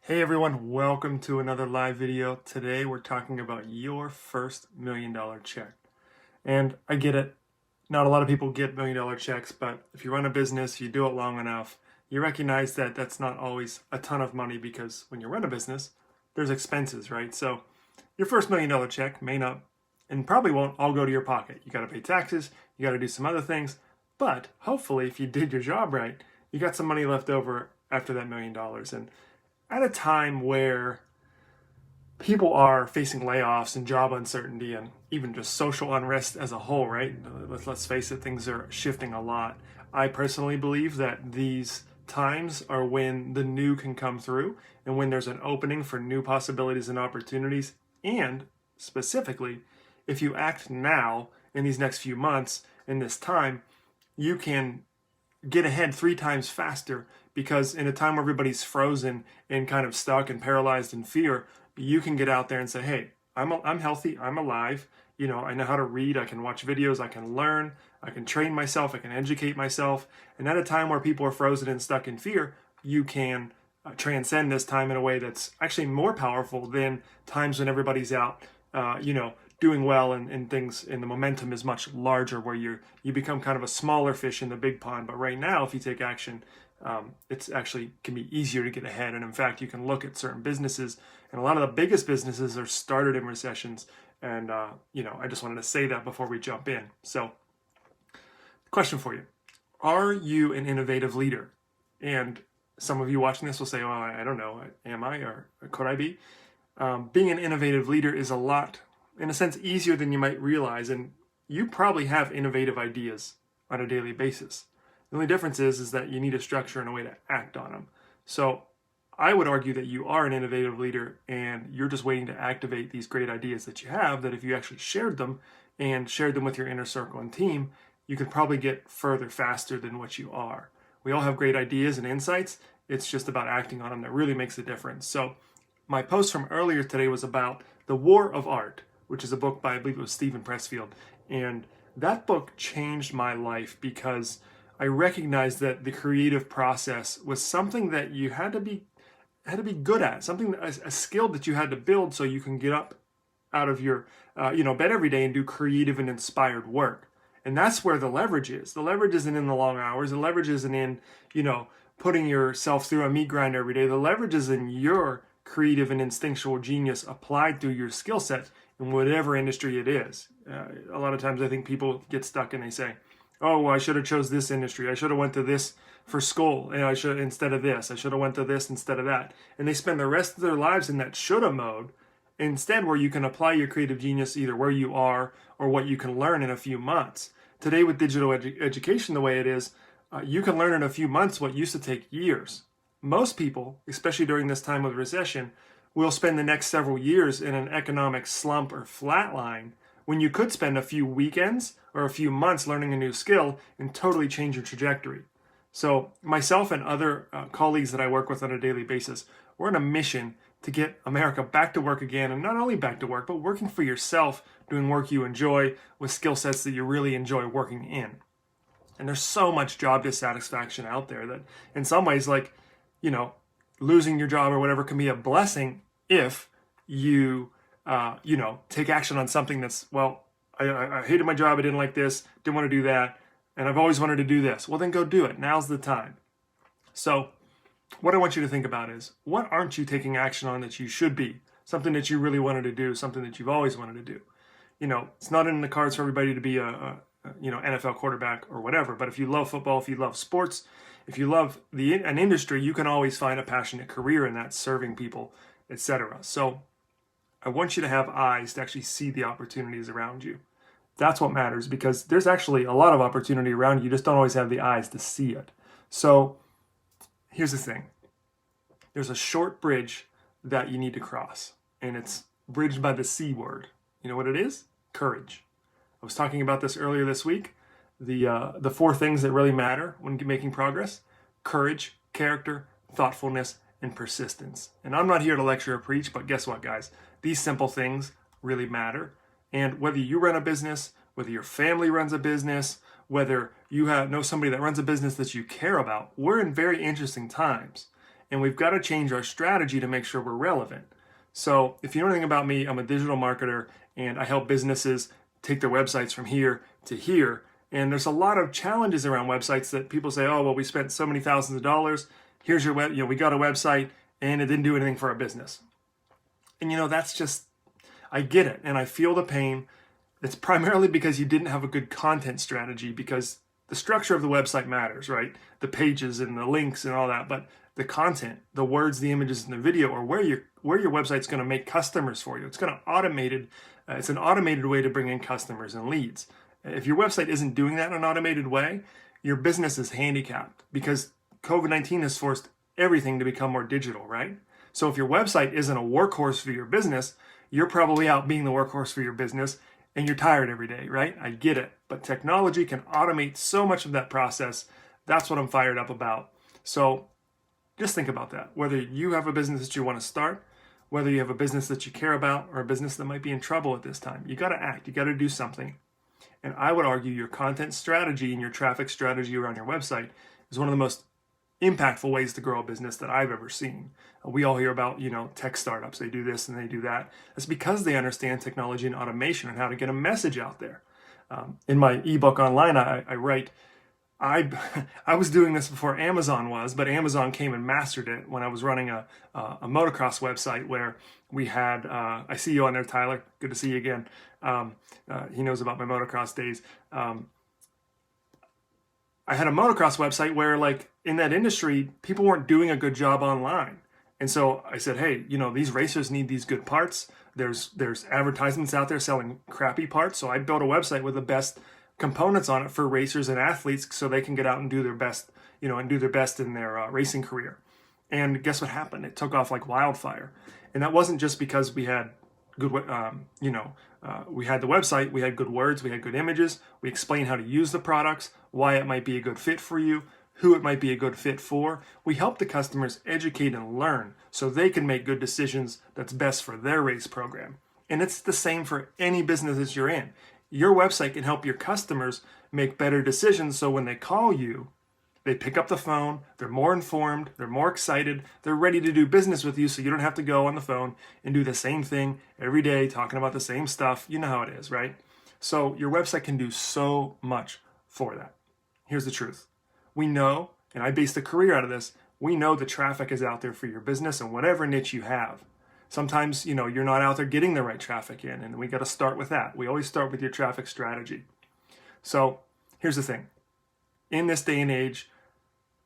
Hey everyone, welcome to another live video. Today we're talking about your first $1 million check. And I get it, not a lot of people get $1 million checks, but if you run a business, you do it long enough, you recognize that that's not always a ton of money because when you run a business, there's expenses, right? So your first $1 million check may not, and probably won't all go to your pocket. You got to pay taxes, you got to do some other things, but hopefully if you did your job right, you got some money left over after that $1 million. And at a time where people are facing layoffs and job uncertainty and even just social unrest as a whole, right? Let's face it, things are shifting a lot. I personally believe that these times are when the new can come through and when there's an opening for new possibilities and opportunities. And specifically, if you act now in these next few months, in this time, you can get ahead 3 times faster, because in a time where everybody's frozen and kind of stuck and paralyzed in fear, you can get out there and say, hey, I'm healthy, I'm alive, I know how to read, I can watch videos, I can learn, I can train myself, I can educate myself. And at a time where people are frozen and stuck in fear, you can transcend this time in a way that's actually more powerful than times when everybody's out, doing well and things, and the momentum is much larger, where you become kind of a smaller fish in the big pond. But right now, if you take action, it's actually can be easier to get ahead. And in fact, you can look at certain businesses, and a lot of the biggest businesses are started in recessions. And I just wanted to say that before we jump in. So, question for you: are you an innovative leader? And some of you watching this will say, "Well, I don't know. Am I, or could I be?" Being an innovative leader is a lot, in a sense, easier than you might realize, and you probably have innovative ideas on a daily basis. The only difference is that you need a structure and a way to act on them. So I would argue that you are an innovative leader, and you're just waiting to activate these great ideas that you have, that if you actually shared them and shared them with your inner circle and team, you could probably get further faster than what you are. We all have great ideas and insights. It's just about acting on them that really makes a difference. So my post from earlier today was about The War of Art, which is a book by, I believe it was Stephen Pressfield. And that book changed my life because I recognized that the creative process was something that you had to be good at, something, a skill that you had to build so you can get up out of your bed every day and do creative and inspired work. And that's where the leverage is. The leverage isn't in the long hours. The leverage isn't in, putting yourself through a meat grinder every day. The leverage is in your creative and instinctual genius applied through your skill set in whatever industry it is. A lot of times I think people get stuck and they say, oh, well, I should have chose this industry. I should have went to this for school, and I should instead of this. I should have went to this instead of that. And they spend the rest of their lives in that shoulda mode, instead where you can apply your creative genius either where you are or what you can learn in a few months. Today with digital education the way it is, you can learn in a few months what used to take years. Most people, especially during this time of recession, will spend the next several years in an economic slump or flatline, when you could spend a few weekends or a few months learning a new skill and totally change your trajectory. So myself and other colleagues that I work with on a daily basis, we're on a mission to get America back to work again, and not only back to work, but working for yourself, doing work you enjoy with skill sets that you really enjoy working in. And there's so much job dissatisfaction out there that in some ways, losing your job or whatever can be a blessing if you take action on something that's, well, I hated my job, I didn't like this, didn't want to do that, and I've always wanted to do this. Well, then go do it. Now's the time. So what I want you to think about is, what aren't you taking action on that you should be? Something that you really wanted to do, something that you've always wanted to do. It's not in the cards for everybody to be a NFL quarterback or whatever, but if you love football, if you love sports, if you love an industry, you can always find a passionate career in that, serving people, etc. So I want you to have eyes to actually see the opportunities around you. That's what matters, because there's actually a lot of opportunity around you. You just don't always have the eyes to see it. So here's the thing. There's a short bridge that you need to cross, and it's bridged by the C word. You know what it is? Courage. I was talking about this earlier this week. The 4 things that really matter when making progress: courage, character, thoughtfulness, and persistence. And I'm not here to lecture or preach, but guess what, guys? These simple things really matter. And whether you run a business, whether your family runs a business, whether you know somebody that runs a business that you care about, we're in very interesting times. and we've got to change our strategy to make sure we're relevant. So if you know anything about me, I'm a digital marketer and I help businesses take their websites from here to here. And there's a lot of challenges around websites that people say, oh, well, we spent so many thousands of dollars. Here's your web, we got a website and it didn't do anything for our business. And that's just, I get it. And I feel the pain. It's primarily because you didn't have a good content strategy, because the structure of the website matters, right? The pages and the links and all that, but the content, the words, the images, and the video are where your website's going to make customers for you. It's going to it's an automated way to bring in customers and leads. If your website isn't doing that in an automated way, your business is handicapped, because COVID-19 has forced everything to become more digital, right? So if your website isn't a workhorse for your business, you're probably out being the workhorse for your business and you're tired every day, right? I get it. But technology can automate so much of that process. That's what I'm fired up about. So just think about that. Whether you have a business that you want to start, whether you have a business that you care about, or a business that might be in trouble at this time, you got to act. You got to do something. And I would argue your content strategy and your traffic strategy around your website is one of the most impactful ways to grow a business that I've ever seen. We all hear about, tech startups. They do this and they do that. That's because they understand technology and automation and how to get a message out there. In my ebook online, I write, I was doing this before Amazon was, but Amazon came and mastered it when I was running a motocross website where we had, I see you on there, Tyler. Good to see you again. He knows about my motocross days. I had a motocross website where, like, in that industry, people weren't doing a good job online. And so I said, hey, these racers need these good parts. There's advertisements out there selling crappy parts. So I built a website with the best components on it for racers and athletes so they can get out and do their best, and do their best in their racing career. And guess what happened? It took off like wildfire. And that wasn't just because we had good, we had the website, we had good words, we had good images, we explained how to use the products, why it might be a good fit for you, who it might be a good fit for. We help the customers educate and learn so they can make good decisions that's best for their race program. And it's the same for any business that you're in. Your website can help your customers make better decisions so when they call you, they pick up the phone, they're more informed, they're more excited, they're ready to do business with you so you don't have to go on the phone and do the same thing every day talking about the same stuff. You know how it is, right? So your website can do so much for that. Here's the truth. We know, and I based a career out of this, we know the traffic is out there for your business and whatever niche you have. Sometimes, you're not out there getting the right traffic in, and we got to start with that. We always start with your traffic strategy. So here's the thing. In this day and age,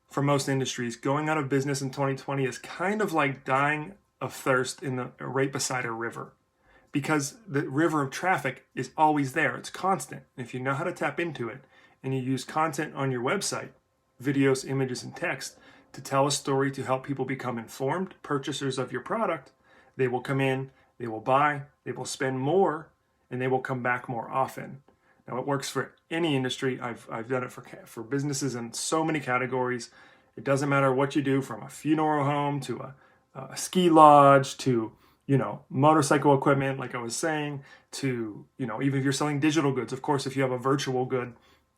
for most industries, going out of business in 2020 is kind of like dying of thirst right beside a river, because the river of traffic is always there. It's constant. And if you know how to tap into it and you use content on your website, videos, images, and text to tell a story to help people become informed purchasers of your product, they will come in, they will buy, they will spend more, and they will come back more often. Now, it works for any industry. I've done it for businesses in so many categories. It doesn't matter what you do, from a funeral home to a ski lodge to, motorcycle equipment, like I was saying, to, even if you're selling digital goods. Of course, if you have a virtual good,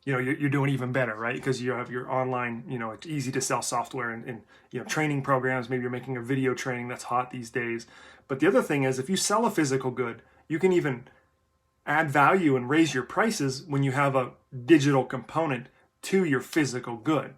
you're doing even better, right? Because you have your online, it's easy to sell software and training programs. Maybe you're making a video training that's hot these days. But the other thing is, if you sell a physical good, you can even add value and raise your prices when you have a digital component to your physical good.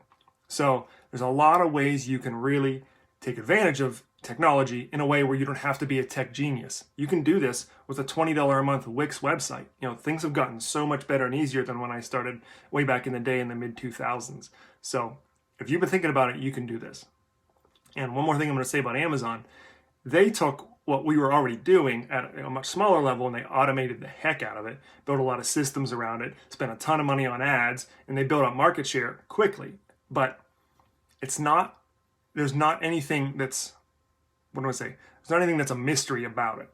So there's a lot of ways you can really take advantage of technology in a way where you don't have to be a tech genius. You can do this with a $20 a month Wix website. Things have gotten so much better and easier than when I started way back in the day in the mid 2000s. So if you've been thinking about it, you can do this. And one more thing I'm going to say about Amazon, they took what we were already doing at a much smaller level and they automated the heck out of it, built a lot of systems around it, spent a ton of money on ads, and they built up market share quickly. But there's not anything that's, there's not anything that's a mystery about it.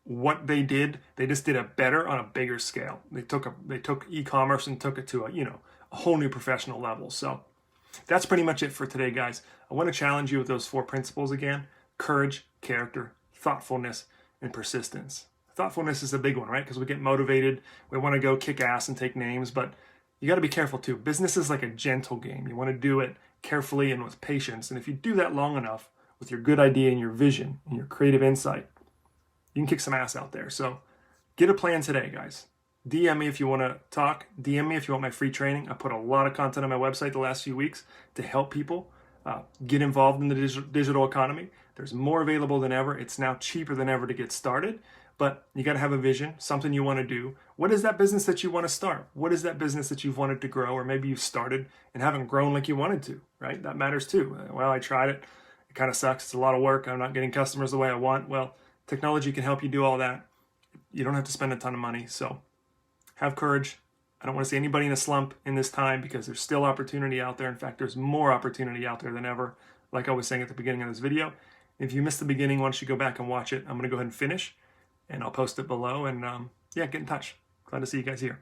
What they did, they just did it better on a bigger scale. They took e-commerce and took it to a whole new professional level. So that's pretty much it for today, guys. I want to challenge you with those 4 principles again: courage, character, thoughtfulness, and persistence. Thoughtfulness is a big one, right? Because we get motivated, we want to go kick ass and take names, but you got to be careful too. Business is like a gentle game. You want to do it carefully and with patience. And if you do that long enough with your good idea and your vision and your creative insight, you can kick some ass out there. So get a plan today, guys. DM me if you want to talk. DM me if you want my free training. I put a lot of content on my website the last few weeks to help people get involved in the digital economy. There's more available than ever. It's now cheaper than ever to get started, but you got to have a vision, something you want to do. What is that business that you want to start? What is that business that you've wanted to grow, or maybe you've started and haven't grown like you wanted to, right? That matters too. Well, I tried it. It kind of sucks. It's a lot of work. I'm not getting customers the way I want. Well, technology can help you do all that. You don't have to spend a ton of money. So have courage. I don't want to see anybody in a slump in this time, because there's still opportunity out there. In fact, there's more opportunity out there than ever, like I was saying at the beginning of this video. If you missed the beginning, why don't you go back and watch it? I'm going to go ahead and finish, and I'll post it below. And yeah, get in touch. Glad to see you guys here.